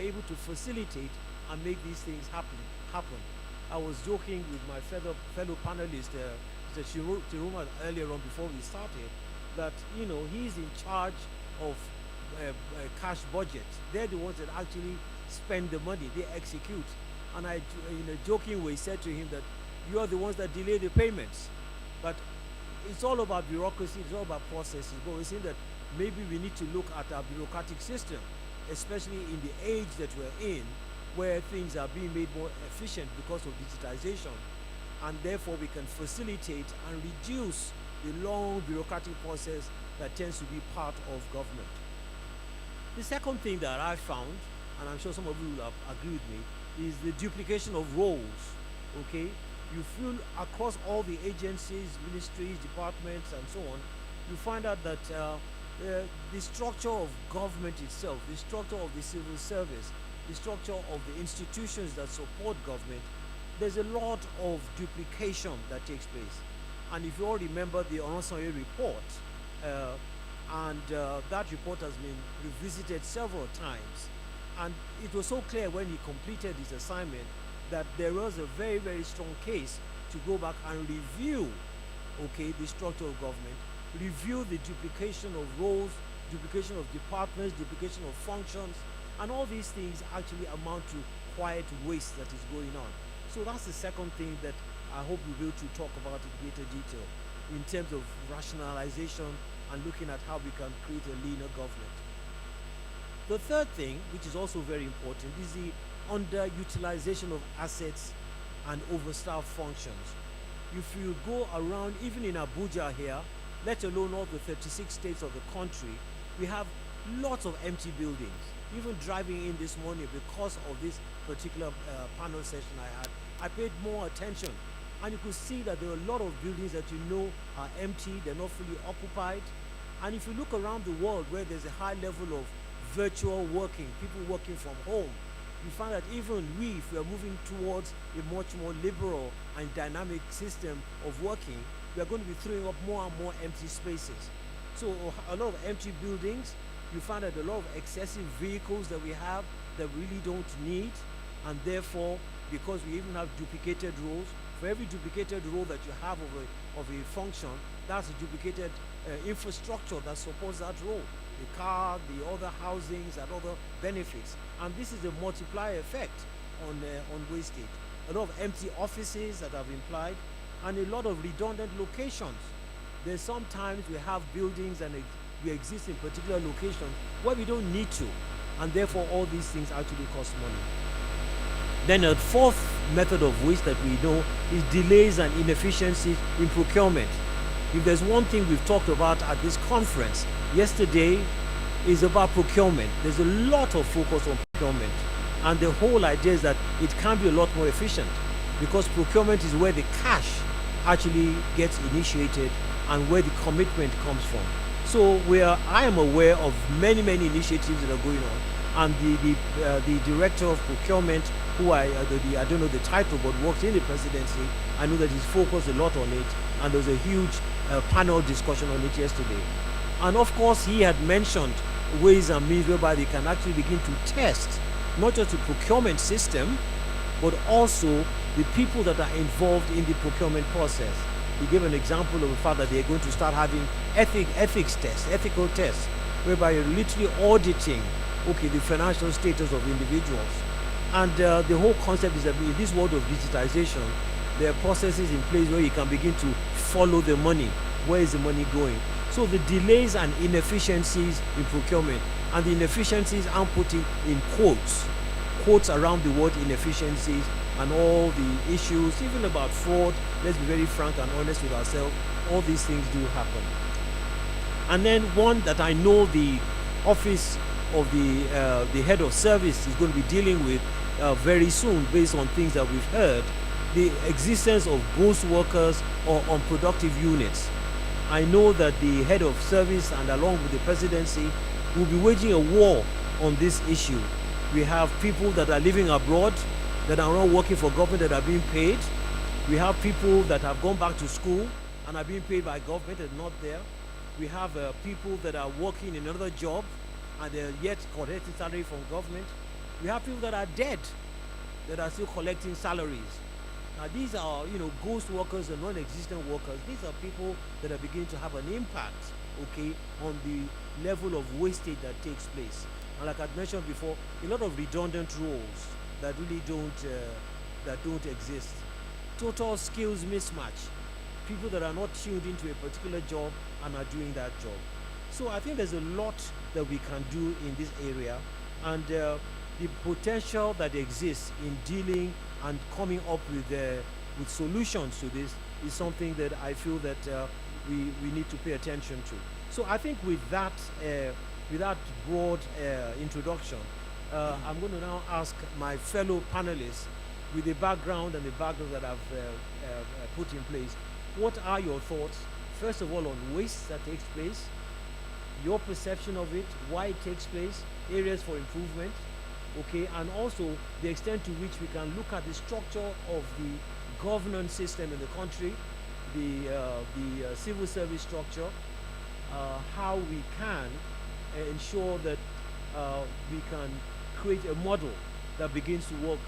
able to facilitate and make these things happen. I was joking with my fellow panelist, Mr. Chiruma, earlier on before we started, that he's in charge of cash budget. They're the ones that actually spend the money, they execute. And I, in a joking way, said to him that you are the ones that delay the payments. But it's all about bureaucracy, it's all about processes. But we're saying that maybe we need to look at our bureaucratic system, especially in the age that we're in, where things are being made more efficient because of digitization. And therefore we can facilitate and reduce the long bureaucratic process that tends to be part of government. The second thing that I found, and I'm sure some of you will agree with me, is the duplication of roles. Okay, you feel across all the agencies, ministries, departments, and so on, you find out that the structure of government itself, the structure of the civil service, the structure of the institutions that support government, there's a lot of duplication that takes place. And if you all remember the Oronsaye report, that report has been revisited several times. And it was so clear when he completed his assignment that there was a very, very strong case to go back and review, okay, the structure of government, review the duplication of roles, duplication of departments, duplication of functions, and all these things actually amount to quiet waste that is going on. So that's the second thing that I hope we'll be able to talk about in greater detail in terms of rationalization and looking at how we can create a leaner government. The third thing, which is also very important, is the underutilization of assets and overstaffed functions. If you go around, even in Abuja here, let alone all the 36 states of the country, we have lots of empty buildings. Even driving in this morning, because of this particular panel session I had, I paid more attention. And you could see that there are a lot of buildings that are empty, they're not fully occupied. And if you look around the world where there's a high level of virtual working, people working from home, you find that even if we are moving towards a much more liberal and dynamic system of working, we are going to be throwing up more and more empty spaces. So a lot of empty buildings, you find that a lot of excessive vehicles that we have that we really don't need, and therefore, because we even have duplicated roles, for every duplicated role that you have of a function, that's a duplicated infrastructure that supports that role. The car, the other housings, and other benefits. And this is a multiplier effect on wastage. A lot of empty offices that I've implied, and a lot of redundant locations. There's sometimes we have buildings and we exist in particular locations where we don't need to, and therefore all these things actually cost money. Then a fourth method of waste that we know is delays and inefficiencies in procurement. If there's one thing we've talked about at this conference yesterday, is about procurement. There's a lot of focus on procurement, and the whole idea is that it can be a lot more efficient, because procurement is where the cash actually gets initiated and where the commitment comes from. So I am aware of many initiatives that are going on, and the director of procurement, who I don't know the title, but works in the presidency, I know that he's focused a lot on it, and there's a huge panel discussion on it yesterday. And of course, he had mentioned ways and means whereby they can actually begin to test not just the procurement system, but also the people that are involved in the procurement process. He gave an example of the fact that they're going to start having ethical tests, whereby you're literally auditing, okay, the financial status of individuals. And the whole concept is that in this world of digitization, there are processes in place where you can begin to follow the money. Where is the money going? So the delays and inefficiencies in procurement, and the inefficiencies I'm putting in quotes around the word inefficiencies, and all the issues, even about fraud, let's be very frank and honest with ourselves, all these things do happen. And then one that I know the office of the head of service is going to be dealing with very soon, based on things that we've heard, the existence of ghost workers or unproductive units. I know that the head of service and along with the presidency will be waging a war on this issue. We have people that are living abroad that are not working for government that are being paid. We have people that have gone back to school and are being paid by government and not there. We have people that are working in another job and they're yet collecting salary from government. We have people that are dead that are still collecting salaries. Now these are, ghost workers and non-existent workers. These are people that are beginning to have an impact, okay, on the level of wastage that takes place. And like I mentioned before, a lot of redundant roles that really don't exist. Total skills mismatch. People that are not tuned into a particular job and are doing that job. So I think there's a lot that we can do in this area, and the potential that exists in dealing and coming up with solutions to this is something that I feel that we need to pay attention to. So I think with that broad introduction, I'm going to now ask my fellow panelists, with the background and the background that I've put in place, what are your thoughts, first of all, on waste that takes place, your perception of it, why it takes place, areas for improvement, okay, and also the extent to which we can look at the structure of the governance system in the country, the civil service structure, how we can ensure that we can create a model that begins to work.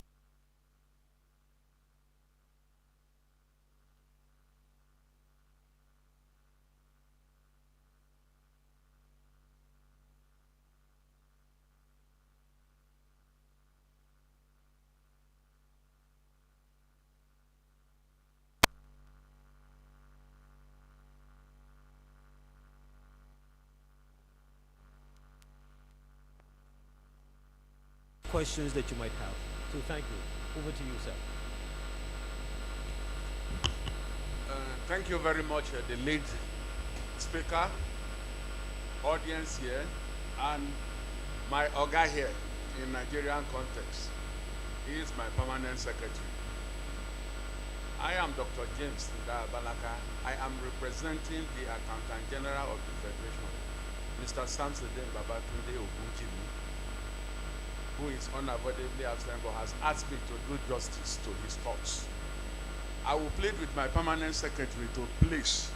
Questions that you might have. So thank you. Over to you, sir. Thank you very much, the lead speaker, audience here, and my Oga here in Nigerian context. He is my permanent secretary. I am Dr. James Balaka. I am representing the Accountant General of the Federation, Mr. Samsudeen Babatunde Ogunjimi, who is unavoidably absent but has asked me to do justice to his thoughts. I will plead with my permanent secretary to please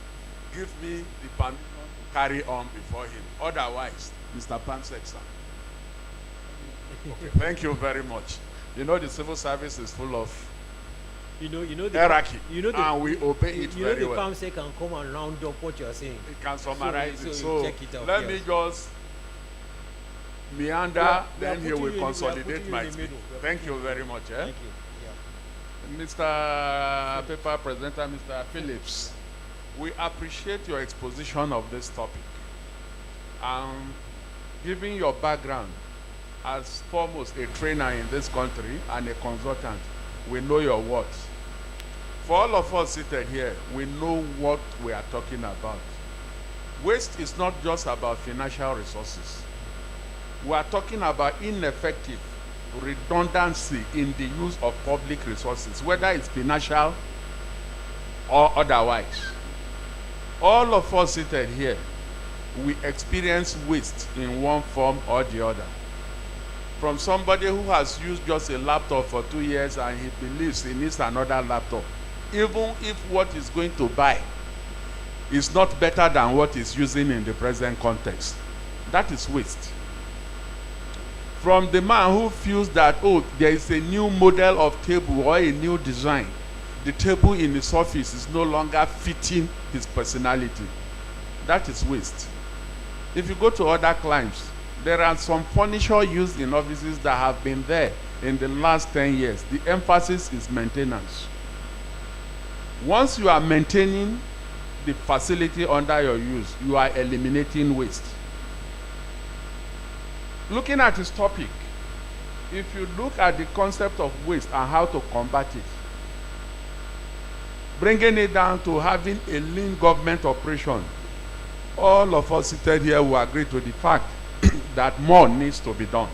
give me the permission to carry on before him. Otherwise, Mr. Pansek, sir. Okay, thank you very much. You know the civil service is full of the hierarchy, and we obey it very well. The PAMSEC can come and round up what you're saying. It can summarize it. So check it out, let me just meander, then he will consolidate my speech. Thank you very much. Thank you. Yeah. Mr. Paper Presenter, Mr. Phillips, we appreciate your exposition of this topic. Given your background as foremost a trainer in this country and a consultant, we know your words. For all of us seated here, we know what we are talking about. Waste is not just about financial resources. We are talking about ineffective redundancy in the use of public resources, whether it's financial or otherwise. All of us seated here, we experience waste in one form or the other. From somebody who has used just a laptop for 2 years and he believes he needs another laptop, even if what he's going to buy is not better than what he's using in the present context. That is waste. From the man who feels that, oh, there is a new model of table or a new design, the table in his office is no longer fitting his personality. That is waste. If you go to other climes, there are some furniture used in offices that have been there in the last 10 years. The emphasis is maintenance. Once you are maintaining the facility under your use, you are eliminating waste. Looking at this topic, if you look at the concept of waste and how to combat it, bringing it down to having a lean government operation, all of us seated here will agree to the fact that more needs to be done.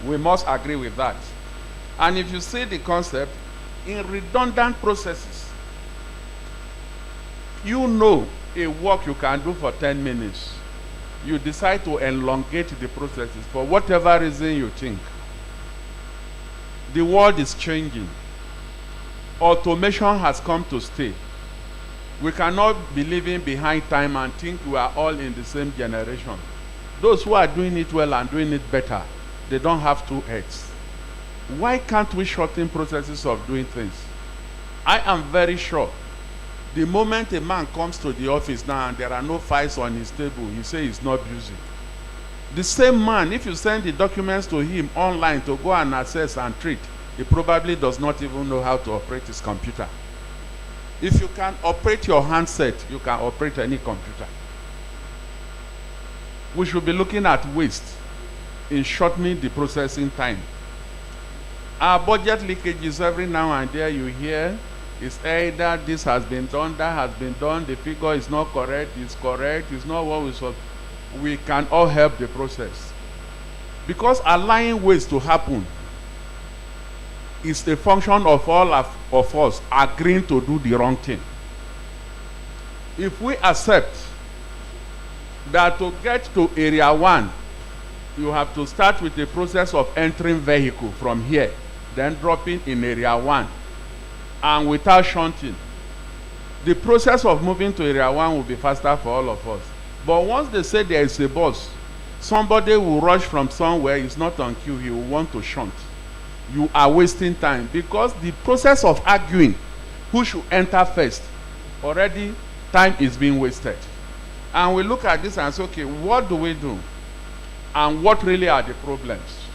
We must agree with that. And if you see the concept, in redundant processes, you know a work you can do for 10 minutes. You decide to elongate the processes for whatever reason you think. The world is changing. Automation has come to stay. We cannot be living behind time and think we are all in the same generation. Those who are doing it well and doing it better they don't have two heads. Why can't we shorten processes of doing things? I am very sure the moment a man comes to the office now and there are no files on his table, he say he's not busy. The same man, if you send the documents to him online to go and access and treat, he probably does not even know how to operate his computer. If you can operate your handset, you can operate any computer. We should be looking at waste in shortening the processing time. Our budget leakages every now and then you hear is either this has been done, that has been done, the figure is not correct, it's not what we saw. We can all help the process. Because allowing waste to happen is a function of all of us agreeing to do the wrong thing. If we accept that to get to area 1, you have to start with the process of entering vehicle from here, then dropping in area 1, and without shunting, the process of moving to area 1 will be faster for all of us. But once they say there is a bus, somebody will rush from somewhere, it's not on queue, he will want to shunt. You are wasting time, because the process of arguing who should enter first, already time is being wasted. And we look at this and say, okay, what do we do? And what really are the problems?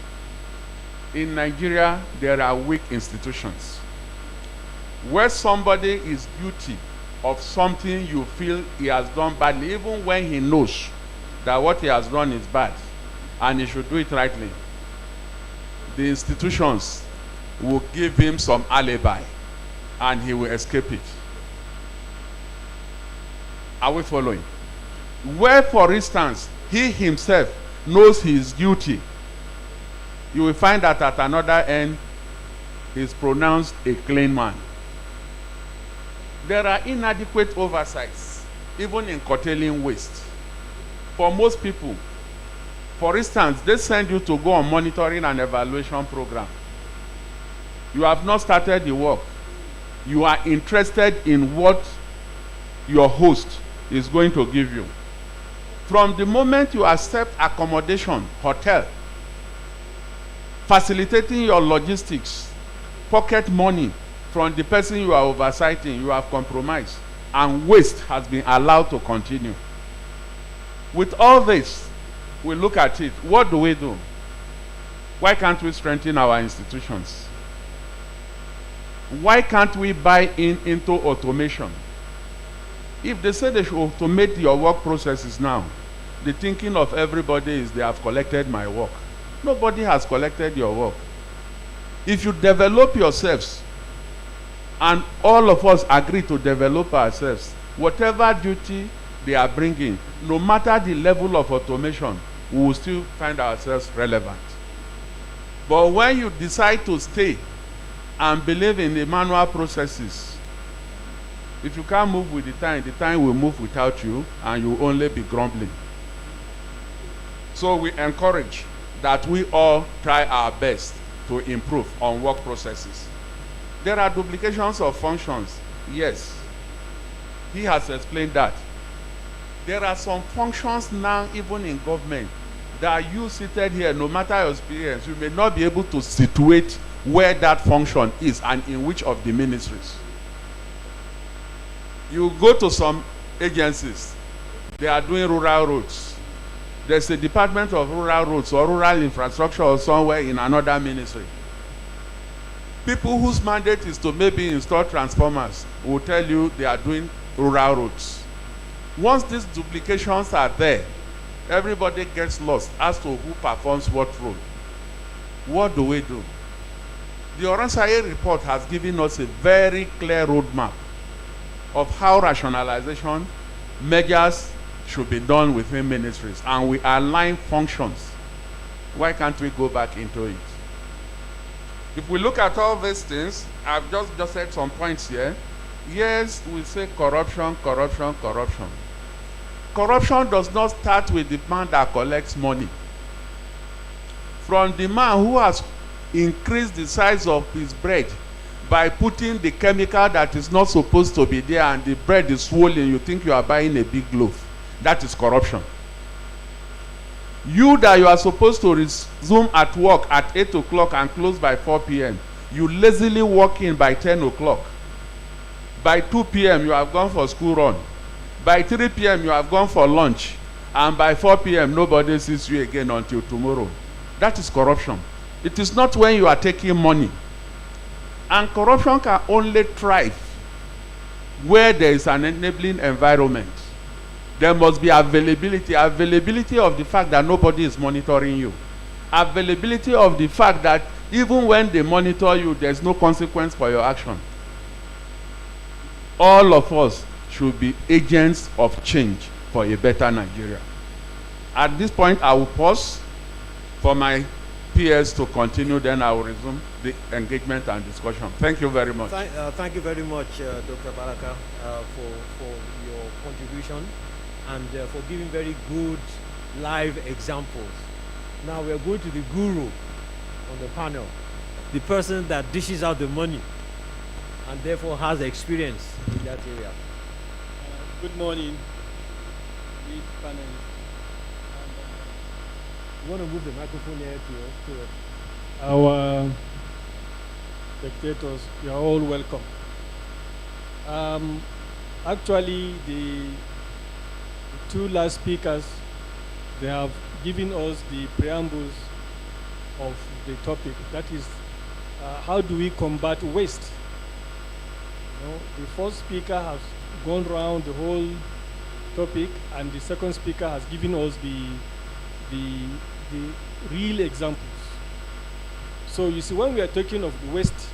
In Nigeria, there are weak institutions. Where somebody is guilty of something you feel he has done badly, even when he knows that what he has done is bad, and he should do it rightly, the institutions will give him some alibi, and he will escape it. Are we following? Where, for instance, he himself knows he is guilty, you will find that at another end, he is pronounced a clean man. There are inadequate oversights, even in curtailing waste. For most people, for instance, they send you to go on monitoring and evaluation program. You have not started the work. You are interested in what your host is going to give you. From the moment you accept accommodation, hotel, facilitating your logistics, pocket money from the person you are oversighting, you have compromised, and waste has been allowed to continue. With all this, we look at it. What do we do? Why can't we strengthen our institutions? Why can't we buy into automation? If they say they should automate your work processes now, the thinking of everybody is they have collected my work. Nobody has collected your work. If you develop yourselves, and all of us agree to develop ourselves, whatever duty they are bringing, no matter the level of automation, we will still find ourselves relevant. But when you decide to stay and believe in the manual processes, if you can't move with the time will move without you, and you will only be grumbling. So we encourage that we all try our best to improve on work processes. There are duplications of functions. Yes, he has explained that. There are some functions now, even in government, that you seated here, no matter your experience, you may not be able to situate where that function is and in which of the ministries. You go to some agencies, they are doing rural roads. There's a department of rural roads or rural infrastructure or somewhere in another ministry. People whose mandate is to maybe install transformers will tell you they are doing rural roads. Once these duplications are there, everybody gets lost as to who performs what role. What do we do? The Oronsaye report has given us a very clear roadmap of how rationalization measures should be done within ministries, and we align functions. Why can't we go back into it? If we look at all these things, I've just said some points here. Yes, we say corruption, corruption, corruption. Corruption does not start with the man that collects money. From the man who has increased the size of his bread by putting the chemical that is not supposed to be there, and the bread is swollen, you think you are buying a big loaf. That is corruption. You that you are supposed to resume at work at 8 o'clock and close by 4 p.m., you lazily walk in by 10 o'clock. By 2 p.m., you have gone for school run. By 3 p.m., you have gone for lunch. And by 4 p.m., nobody sees you again until tomorrow. That is corruption. It is not when you are taking money. And corruption can only thrive where there is an enabling environment. There must be availability of the fact that nobody is monitoring you. Availability of the fact that even when they monitor you, there's no consequence for your action. All of us should be agents of change for a better Nigeria. At this point, I will pause for my peers to continue, then I will resume the engagement and discussion. Thank you very much. Thank you very much, Dr. Baraka, for your contribution and for giving very good live examples. Now we are going to the guru on the panel, the person that dishes out the money and therefore has experience in that area. Good morning, lead panelists. You want to move the microphone here to it? Our spectators, you are all welcome. Actually, the two last speakers, they have given us the preambles of the topic. That is, how do we combat waste? You know, the first speaker has gone around the whole topic, and the second speaker has given us the real examples. So you see, when we are talking of the waste,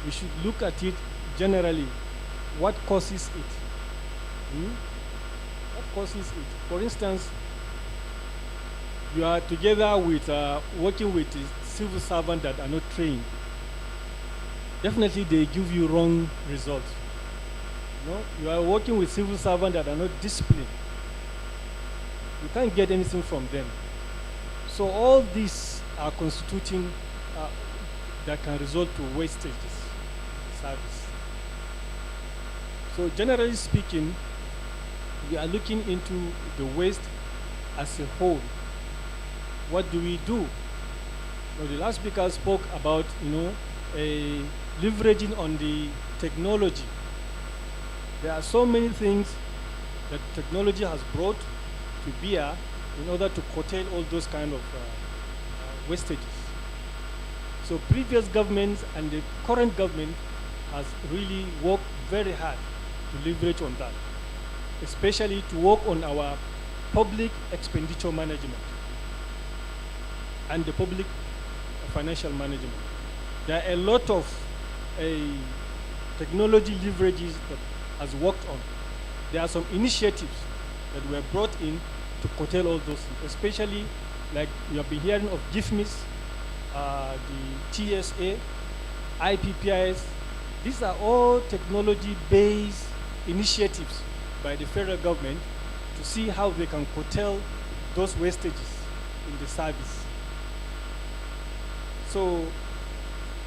we should look at it generally. What causes it? What causes it? For instance, you are together with working with civil servants that are not trained. Definitely they give you wrong results. No? You are working with civil servants that are not disciplined. You can't get anything from them. So all these are constituting that can result to wastages service. So generally speaking, we are looking into the waste as a whole. What do we do? Well, the last speaker spoke about, leveraging on the technology. There are so many things that technology has brought to bear in order to curtail all those kind of wastages. So previous governments and the current government has really worked very hard to leverage on that, especially to work on our public expenditure management and the public financial management. There are a lot of technology leverages that has worked on. There are some initiatives that were brought in to curtail all those things, especially like you have been hearing of GIFMIS, the TSA, IPPIS. These are all technology-based initiatives by the federal government to see how they can curtail those wastages in the service. So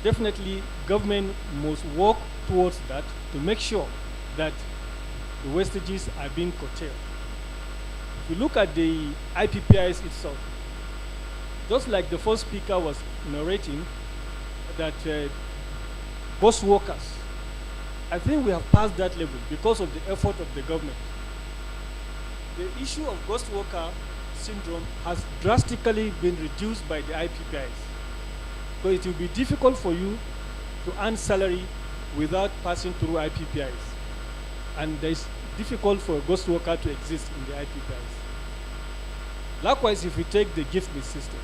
definitely government must work towards that to make sure that the wastages are being curtailed. If you look at the IPPIS itself, just like the first speaker was narrating, that ghost workers, I think we have passed that level because of the effort of the government. The issue of ghost worker syndrome has drastically been reduced by the IPPIS. So it will be difficult for you to earn salary without passing through IPPIS. And it's difficult for a ghost worker to exist in the IPPIS. Likewise, if we take the GIFMIS system,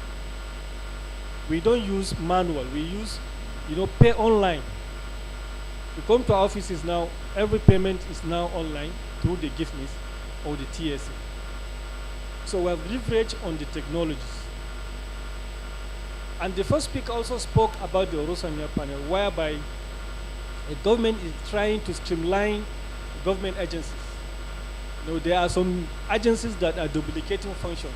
we don't use manual, we use, pay online. You come to our offices now, every payment is now online through the GIFMIS or the TSA. So we have leveraged on the technologies. And the first speaker also spoke about the Orosanya panel, whereby the government is trying to streamline government agencies. There are some agencies that are duplicating functions.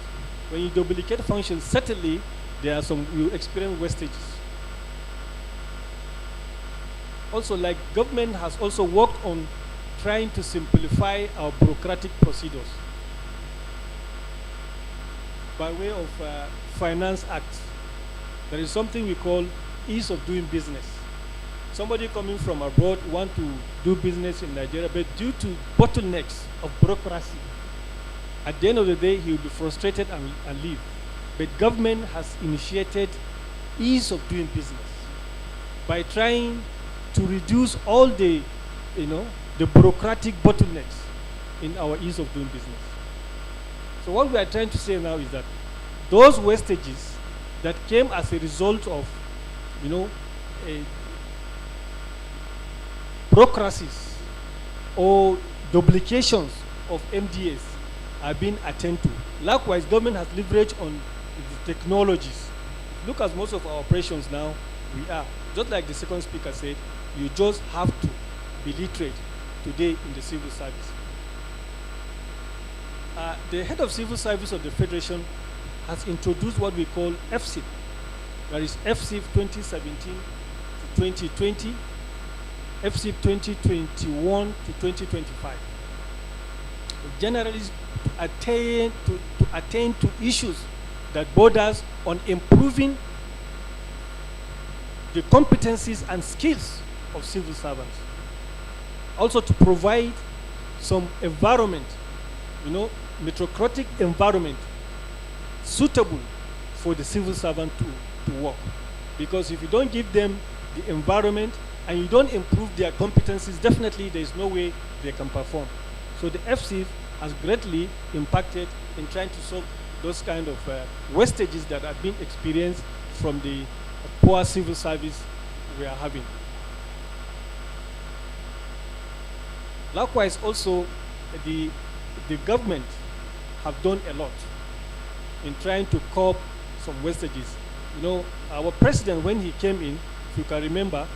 When you duplicate functions, certainly there are some, you experience wastages. Also, like government has also worked on trying to simplify our bureaucratic procedures. by way of Finance Act, there is something we call ease of doing business. Somebody coming from abroad want to do business in Nigeria, but due to bottlenecks of bureaucracy, at the end of the day, he will be frustrated and leave. But government has initiated ease of doing business by trying to reduce all the, the bureaucratic bottlenecks in our ease of doing business. So what we are trying to say now is that those wastages that came as a result of, bureaucracies or duplications of MDAs are being attended to. Likewise, government has leveraged on the technologies. Look at most of our operations now, we are, just like the second speaker said, you just have to be literate today in the civil service. The head of civil service of the Federation has introduced what we call FCIP. That is FCIP 2017 to 2020, FCIP 2021 to 2025. Generally, to attain to issues that borders on improving the competencies and skills of civil servants. Also to provide some environment, meritocratic environment suitable for the civil servant to work. Because if you don't give them the environment and you don't improve their competencies, definitely there is no way they can perform. So the FCIP has greatly impacted in trying to solve those kind of wastages that have been experienced from the poor civil service we are having. Likewise, also, the government have done a lot in trying to curb some wastages. Our president, when he came in, if you can remember,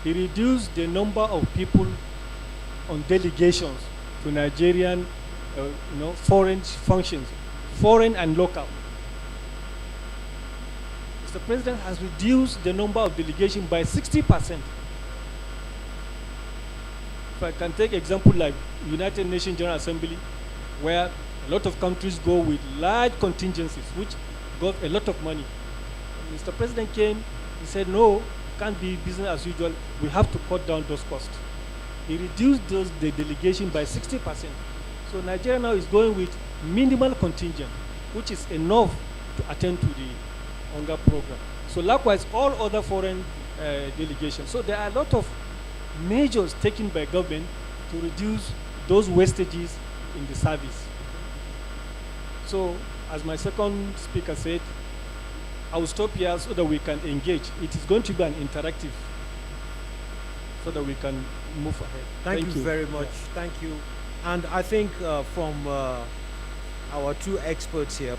he reduced the number of people on delegations to Nigerian, foreign functions, foreign and local. Mr. President has reduced the number of delegations by 60%. If I can take example like United Nations General Assembly, where a lot of countries go with large contingencies, which got a lot of money. When Mr. President came, he said, no, it can't be business as usual. We have to cut down those costs. He reduced the delegation by 60%. So Nigeria now is going with minimal contingent, which is enough to attend to the hunger program. So likewise, all other foreign delegations. So there are a lot of measures taken by government to reduce those wastages in the service. So as my second speaker said, I will stop here so that we can engage. It is going to be an interactive so that we can move ahead. Thank you very much. Yeah. Thank you. And I think from our two experts here,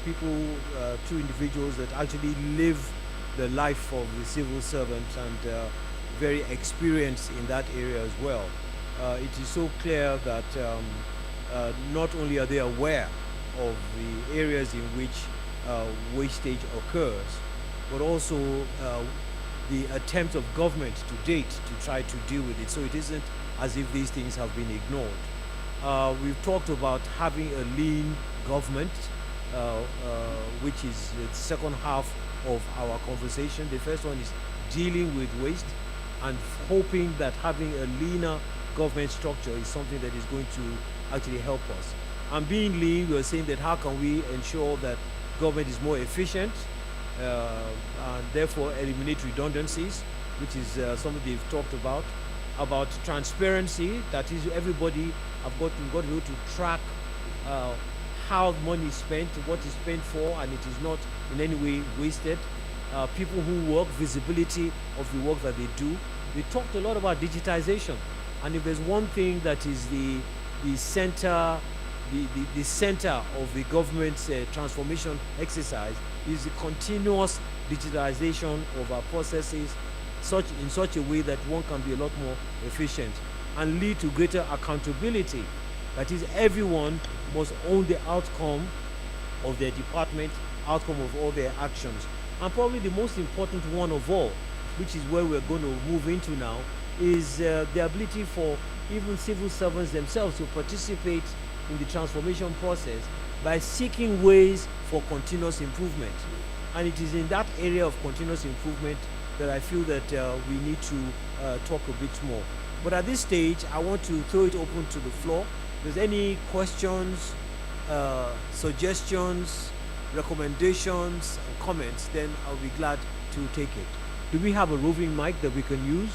two individuals that actually live the life of the civil servant and very experienced in that area as well. It is so clear that not only are they aware of the areas in which wastage occurs, but also the attempt of government to date to try to deal with it. So it isn't as if these things have been ignored. We've talked about having a lean government, which is the second half of our conversation. The first one is dealing with waste and hoping that having a leaner government structure is something that is going to actually help us. And being lean, we are saying that how can we ensure that government is more efficient and therefore eliminate redundancies, which is something they've talked about transparency, that is everybody have got to be able to track how money is spent, what is spent for, and it is not in any way wasted. People who work, visibility of the work that they do. We talked a lot about digitization, and if there's one thing that is the center of the government's transformation exercise is the continuous digitalization of our processes in such a way that one can be a lot more efficient and lead to greater accountability. That is, everyone must own the outcome of their department, outcome of all their actions. And probably the most important one of all, which is where we're going to move into now, is the ability for even civil servants themselves to participate in the transformation process by seeking ways for continuous improvement. And it is in that area of continuous improvement that I feel that we need to talk a bit more. But at this stage, I want to throw it open to the floor. If there's any questions, suggestions, recommendations, and comments, then I'll be glad to take it. Do we have a roving mic that we can use?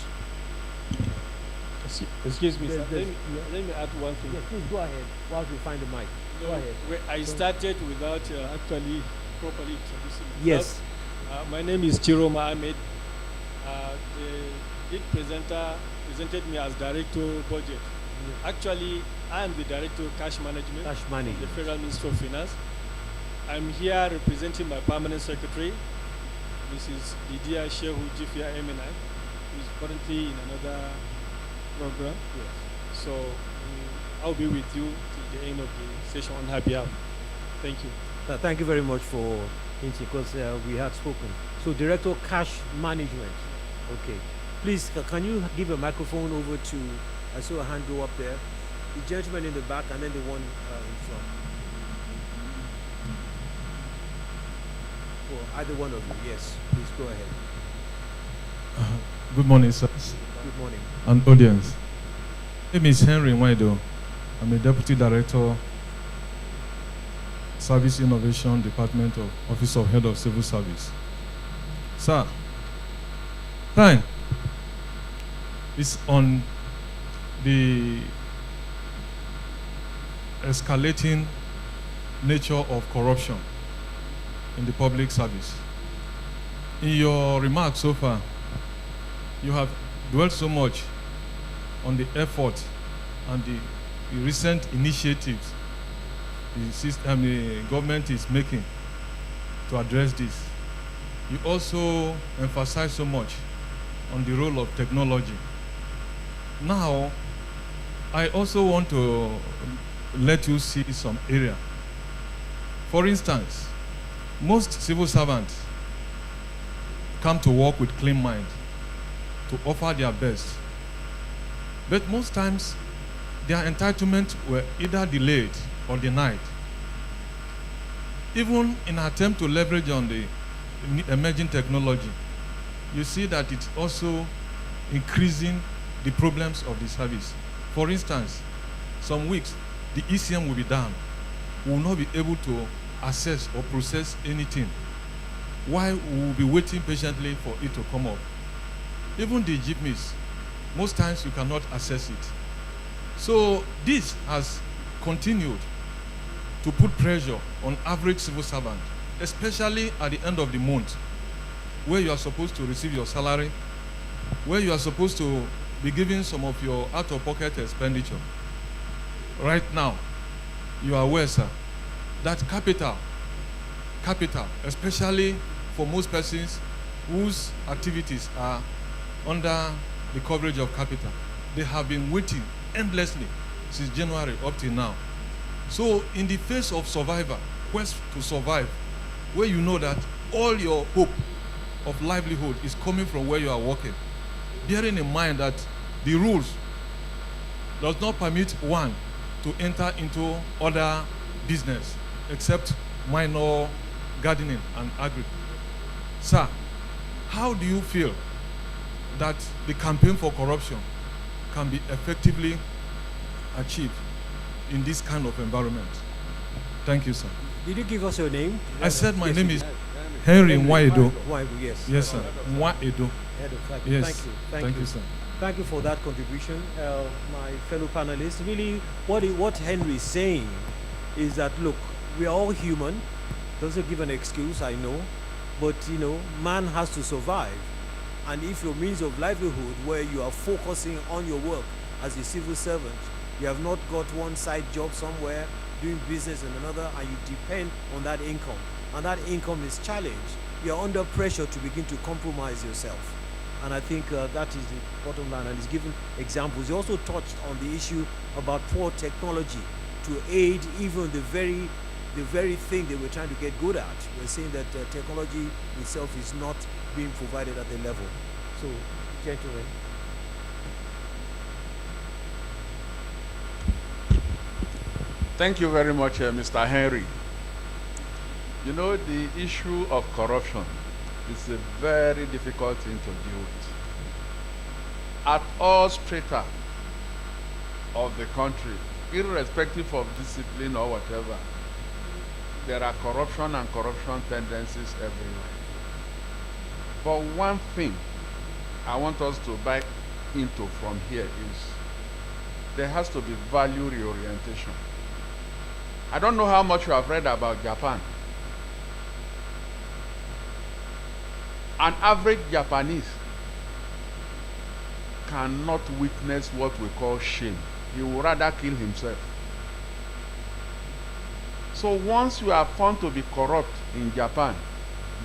Excuse me, sir. There's- Let me add one thing. Yes, please go ahead while we find the mic. Go ahead. I started without actually properly introducing myself. Yes. My name is Chiro Mohammed. The lead presenter presented me as Director Budget. Actually, I am the Director of Cash Management Cash of management. the Federal Ministry of Finance. I'm here representing my permanent secretary, Mrs. Lydia Shehu Jifia Eminai, who is currently in another program. Yes. So I'll be with you till the end of the session on her behalf. Thank you. Thank you very much for hinting, because we had spoken. So, Director Cash Management. Okay. Please, can you give a microphone over to, I saw a hand go up there, the gentleman in the back and then the one in front. Or either one of you, yes. Please go ahead. Good morning, sir, Good morning. and audience. My name is Henry Nwaido. I'm a Deputy Director, Service Innovation Department of Office of Head of Civil Service. Sir, time is on the escalating nature of corruption in the public service. In your remarks so far, you have dwelt so much on the effort and the recent initiatives the government is making to address this. You also emphasize so much on the role of technology. Now, I also want to let you see some area. For instance, most civil servants come to work with clean mind, to offer their best. But most times, their entitlements were either delayed or denied. Even in an attempt to leverage on the emerging technology, you see that it's also increasing the problems of the service. For instance, some weeks, the ECM will be down. We will not be able to access or process anything. While we will be waiting patiently for it to come up. Even the jeepneys, most times you cannot access it. So this has continued to put pressure on average civil servant, especially at the end of the month, where you are supposed to receive your salary, where you are supposed to be giving some of your out-of-pocket expenditure. Right now, you are aware, sir, that capital, especially for most persons whose activities are under the coverage of capital, they have been waiting endlessly since January up till now. So in the face of quest to survive, where you know that all your hope of livelihood is coming from where you are working, bearing in mind that the rules does not permit one to enter into other business except minor gardening and agri. Sir, how do you feel that the campaign for corruption can be effectively achieved in this kind of environment? Thank you, sir. Did you give us your name? I said my Yes, name you is did. Henry Nwaido. Nwaido, yes. Yes, sir. Nwaido. Head of faculty. Yes. Thank you. Thank you, sir. Thank you for that contribution, my fellow panelists. Really, what Henry is saying is that, look, we are all human. Doesn't give an excuse, I know, but man has to survive. And if your means of livelihood, where you are focusing on your work as a civil servant, you have not got one side job somewhere, doing business in another, and you depend on that income, and that income is challenged, you're under pressure to begin to compromise yourself. And I think that is the bottom line, and he's given examples. He also touched on the issue about poor technology to aid even the very thing they were trying to get good at. We're saying that technology itself is not being provided at the level. So, gentlemen. Thank you very much, Mr. Henry. You know, the issue of corruption is a very difficult thing to deal with. At all strata of the country, irrespective of discipline or whatever, there are corruption and corruption tendencies everywhere. But one thing I want us to buy into from here is there has to be value reorientation. I don't know how much you have read about Japan. An average Japanese cannot witness what we call shame. He would rather kill himself. So once you are found to be corrupt in Japan,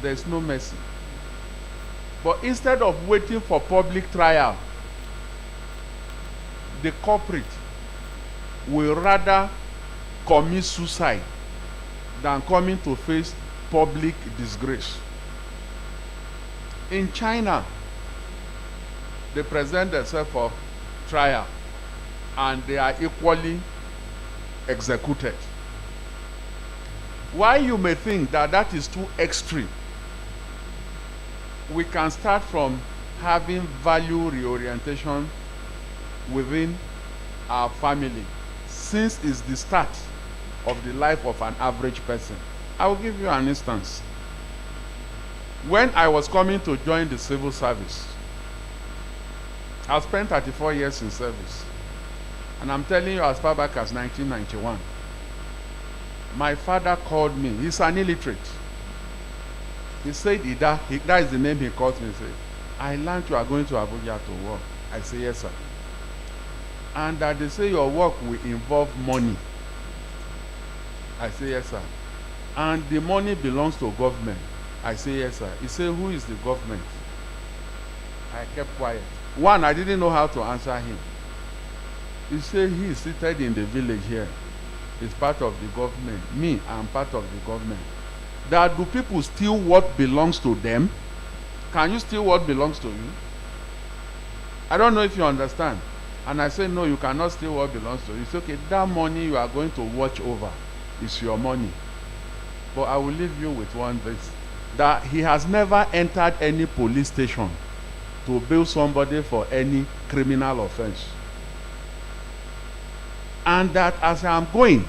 there's no mercy. But instead of waiting for public trial, the culprit will rather commit suicide than coming to face public disgrace. In China, they present themselves for trial and they are equally executed. Why you may think that that is too extreme, we can start from having value reorientation within our family, since it's the start of the life of an average person. I will give you an instance. When I was coming to join the civil service, I spent 34 years in service. And I'm telling you, as far back as 1991, my father called me. He's an illiterate. He said, Ida, that is the name he called me. He said, I learned you are going to Abuja to work. I say, yes, sir. And that they say your work will involve money. I say, yes, sir. And the money belongs to government. I say, yes, sir. He said, who is the government? I kept quiet. One, I didn't know how to answer him. He said, he is seated in the village here. He's part of the government. Me, I'm part of the government. That do people steal what belongs to them? Can you steal what belongs to you? I don't know if you understand. And I said, no, you cannot steal what belongs to you. It's okay. That money you are going to watch over is your money. But I will leave you with one verse. That he has never entered any police station to bail somebody for any criminal offense. And that as I am going,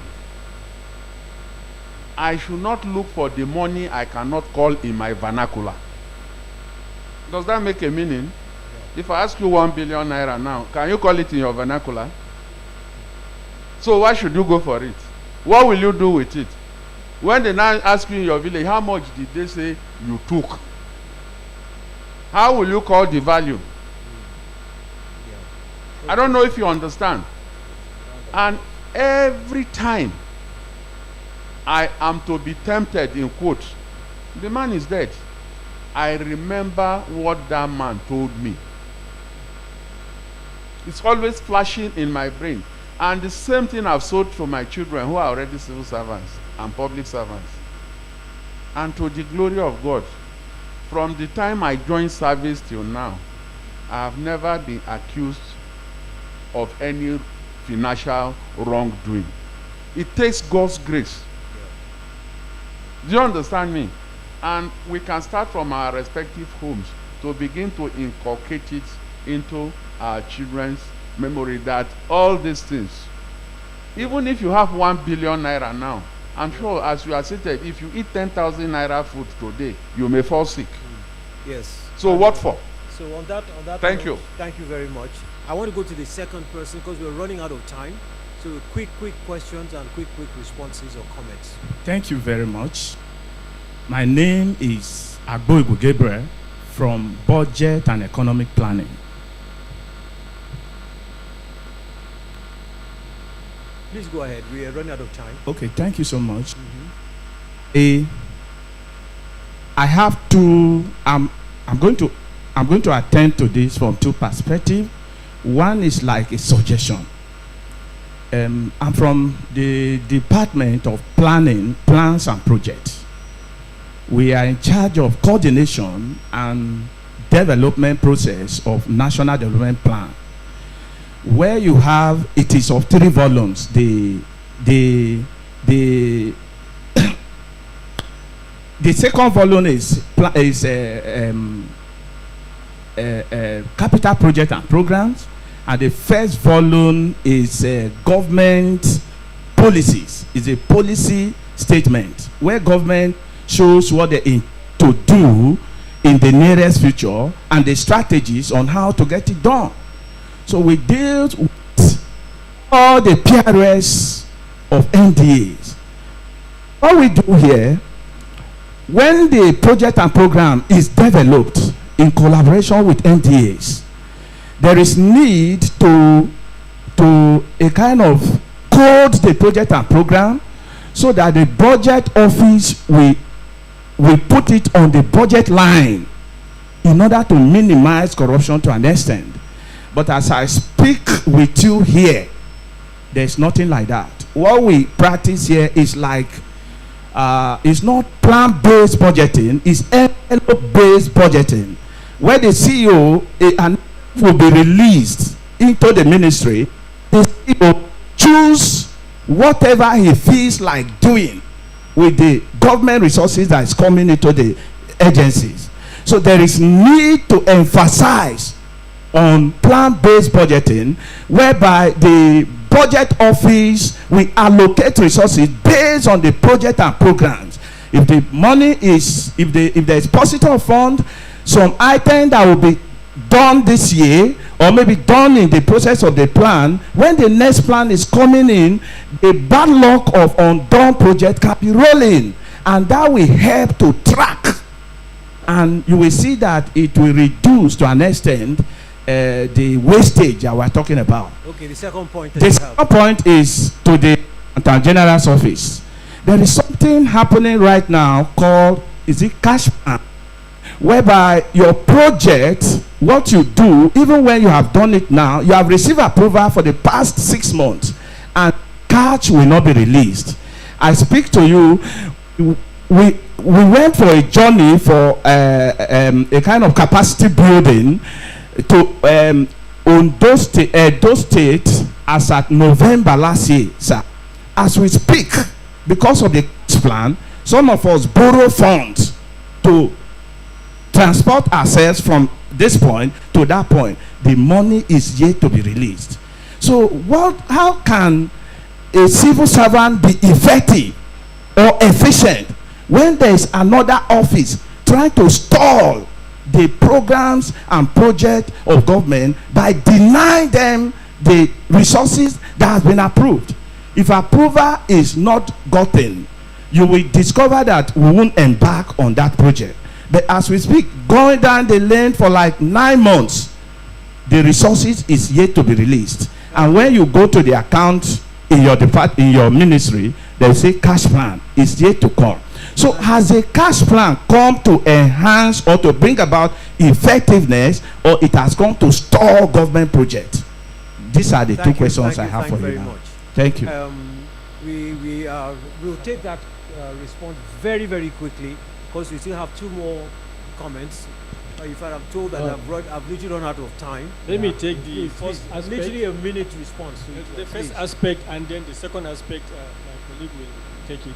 I should not look for the money I cannot call in my vernacular. Does that make a meaning? If I ask you 1 billion naira now, can you call it in your vernacular? So why should you go for it? What will you do with it? When they now ask you in your village, how much did they say you took? How will you call the value? I don't know if you understand. And every time I am to be tempted, in quotes, the man is dead, I remember what that man told me. It's always flashing in my brain. And the same thing I've sold to my children who are already civil servants and public servants. And to the glory of God, from the time I joined service till now, I have never been accused of any financial wrongdoing. It takes God's grace. Do you understand me? And we can start from our respective homes to begin to inculcate it into our children's memory, that all these things, even if you have 1 billion naira now, I'm sure as you are seated, if you eat 10,000 naira food today, you may fall sick. Yes. So what for? So on that Thank note, you. Thank you very much. I want to go to the second person because we're running out of time. So quick questions and quick responses or comments. Thank you very much. My name is Agboibu Gabriel from Budget and Economic Planning. Please go ahead. We are running out of time. Okay, thank you so much. I have two. I'm going to attend to this from two perspectives. One is like a suggestion. I'm from the Department of Planning, Plans and Projects. We are in charge of coordination and development process of National Development Plan, where you have, it is of 3 volumes. The The second volume is capital project and programs, and the first volume is government policies. It's a policy statement where government shows what they aim to do in the nearest future and the strategies on how to get it done. So we deal with all the PRS of NDAs. What we do here, when the project and program is developed in collaboration with NDAs, there is need to a kind of code the project and program so that the budget office will put it on the budget line in order to minimize corruption to an extent. But as I speak with you here, there's nothing like that. What we practice here is like, it's not plan-based budgeting, it's envelope-based budgeting, where the CEO will be released into the ministry. The CEO choose whatever he feels like doing with the government resources that is coming into the agencies. So there is need to emphasize on plan-based budgeting, whereby the budget office will allocate resources based on the project and programs. If the money is, if there is positive fund, some item that will be done this year or maybe done in the process of the plan, when the next plan is coming in, the backlog of undone project can be rolling, and that will help to track, and you will see that it will reduce to an extent the wastage that we're talking about. Okay, the second point. The second point is to the Accountant General's office. There is something happening right now called, is it cash plan, whereby your project, what you do, even when you have done it now, you have received approval for the past 6 months, and cash will not be released. I speak to you, we went for a journey for a kind of capacity building to Ondo State as at November last year, sir. As we speak, because of the plan, some of us borrow funds to transport ourselves from this point to that point. The money is yet to be released. So how can a civil servant be effective or efficient when there is another office trying to stall the programs and projects of government by denying them the resources that has been approved? If approval is not gotten, you will discover that we won't embark on that project. But as we speak, going down the lane for like 9 months, the resources is yet to be released. And when you go to the account in your department, in your ministry, they say cash plan is yet to come. So has a cash plan come to enhance or to bring about effectiveness, or it has come to stall government projects? These are the two questions I have for you now. Thank you. We'll take that response very, very quickly, because we still have 2 more comments. If I am told that I've literally run out of time. Let me take the first aspect. Literally a minute response. The first aspect, and then the second aspect, my colleague will take it.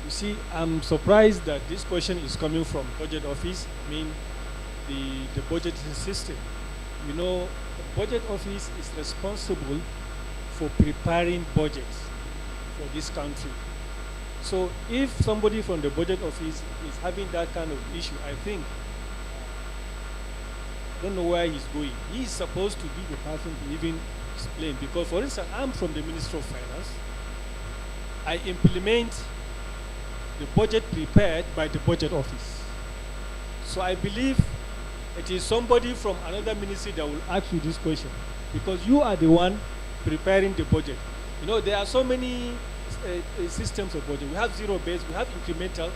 You see, I'm surprised that this question is coming from budget office, the budgeting system. You know, the budget office is responsible for preparing budgets for this country. So if somebody from the budget office is having that kind of issue, I think, I don't know where he's going. He's supposed to be the person to even explain. Because, for instance, I'm from the Ministry of Finance. I implement the budget prepared by the budget office. So I believe it is somebody from another ministry that will ask you this question, because you are the one preparing the budget. You know, there are so many systems of budget. We have zero-based, we have incremental.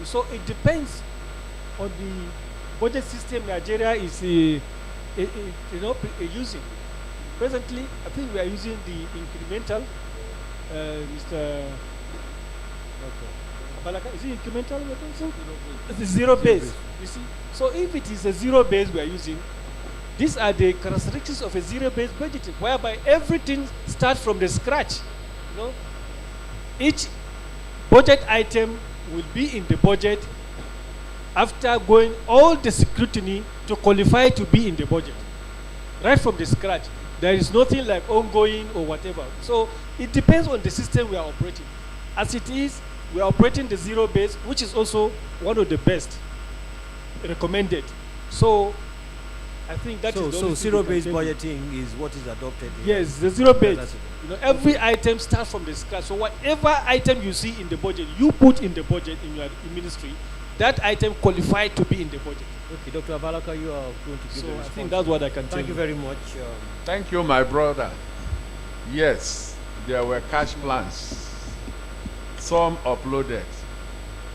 So it depends on the budget system Nigeria is using. Presently, I think we are using the incremental. Mr. Abalaka, is it incremental? It's zero base. You see, so if it is a zero base we are using, these are the characteristics of a zero-based budgeting, whereby everything starts from the scratch. You know, each budget item will be in the budget after going all the scrutiny to qualify to be in the budget. Right from the scratch. There is nothing like ongoing or whatever. So it depends on the system we are operating. As it is, we are operating the zero base, which is also one of the best recommended. So I think that is the only thing we zero-based can tell you. budgeting is what is adopted here. Yes, the zero base. That's it. You know, every item starts from the scratch. So whatever item you see in the budget, you put in the budget in your ministry, that item qualified to be in the budget. Okay, Dr. Abalaka, you are going to give So a I response. think that's what I can tell Thank you very much. Thank you, my brother. Yes, there were cash plans. Some uploaded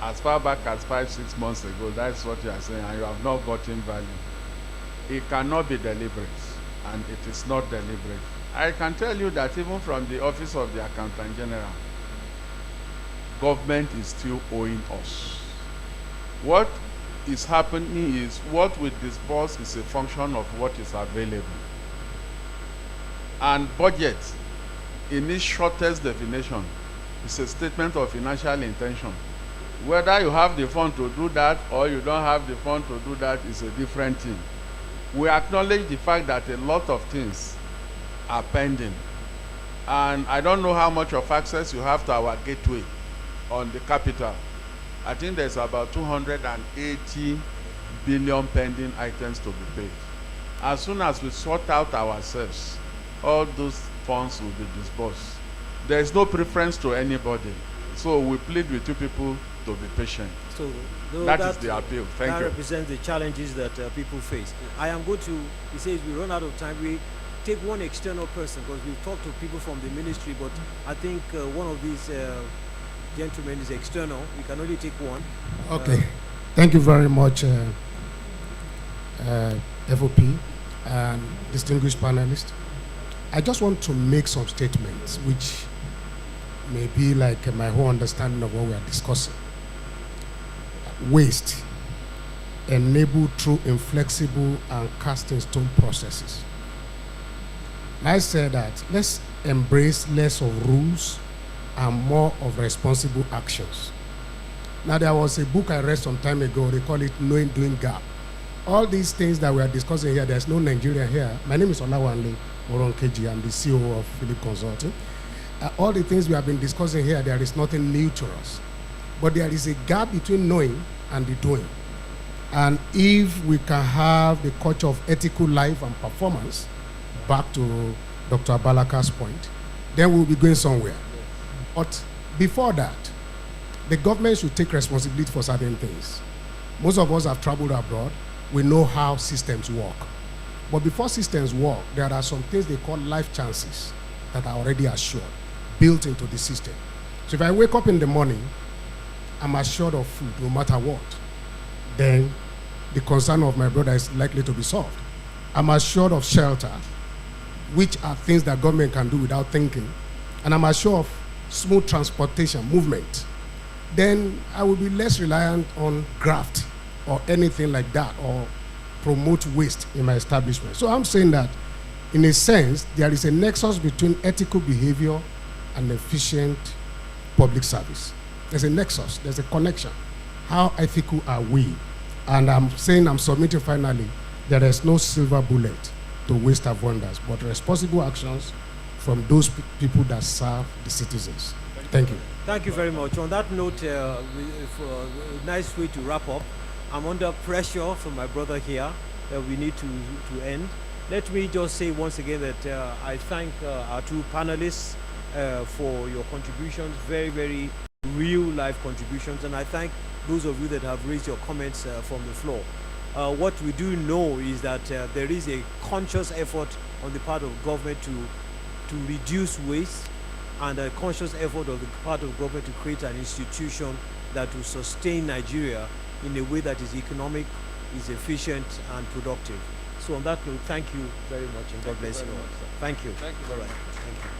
as far back as 5-6 months ago. That's what you are saying, and you have not gotten value. It cannot be deliberate, and it is not deliberate. I can tell you that even from the office of the Accountant General, government is still owing us. What is happening is what we disburse is a function of what is available. And budget, in its shortest definition, is a statement of financial intention. Whether you have the fund to do that or you don't have the fund to do that is a different thing. We acknowledge the fact that a lot of things are pending. And I don't know how much of access you have to our gateway on the capital. I think there's about 280 billion pending items to be paid. As soon as we sort out ourselves, all those funds will be disbursed. There is no preference to anybody. So we plead with you people to be patient. So That is the appeal. Thank that you. represents the challenges that people face. I am going to, he says we run out of time. We take one external person because we've talked to people from the ministry, but I think one of these gentlemen is external. We can only take one. Okay. Thank you very much, FOP and distinguished panelists. I just want to make some statements which may be like my whole understanding of what we are discussing. Waste enabled through inflexible and cast in stone processes. I said that let's embrace less of rules and more of responsible actions. Now, there was a book I read some time ago. They call it Knowing Doing Gap. All these things that we are discussing here, there's no Nigerian here. My name is Olawanle Oronkeji. I'm the CEO of Philip Consulting. All the things we have been discussing here, there is nothing new to us. But there is a gap between knowing and the doing. And if we can have the culture of ethical life and performance, back to Dr. Abalaka's point, then we'll be going somewhere. But before that, the government should take responsibility for certain things. Most of us have traveled abroad. We know how systems work. But before systems work, there are some things they call life chances that are already assured, built into the system. So if I wake up in the morning, I'm assured of food no matter what, then the concern of my brother is likely to be solved. I'm assured of shelter, which are things that government can do without thinking, and I'm assured of smooth transportation, movement, then I will be less reliant on graft or anything like that, or promote waste in my establishment. So I'm saying that, in a sense, there is a nexus between ethical behavior and efficient public service. There's a nexus, there's a connection. How ethical are we? And I'm saying, I'm submitting finally, there is no silver bullet to waste avoidance, but responsible actions from those people that serve the citizens. Thank you. Thank you very much. On that note, for a nice way to wrap up, I'm under pressure from my brother here that we need to end. Let me just say once again that I thank our two panelists for your contributions, very, very real life contributions, and I thank those of you that have raised your comments from the floor. What we do know is that there is a conscious effort on the part of government to reduce waste, and a conscious effort on the part of government to create an institution that will sustain Nigeria in a way that is economic, is efficient, and productive. So on that note, thank you very much, and God bless you all. Thank you. Thank you very much. Thank you.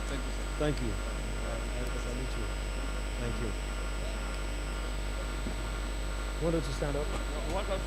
Thank you, sir. Thank you. I salute you. Thank you. Wanted to stand up? What else?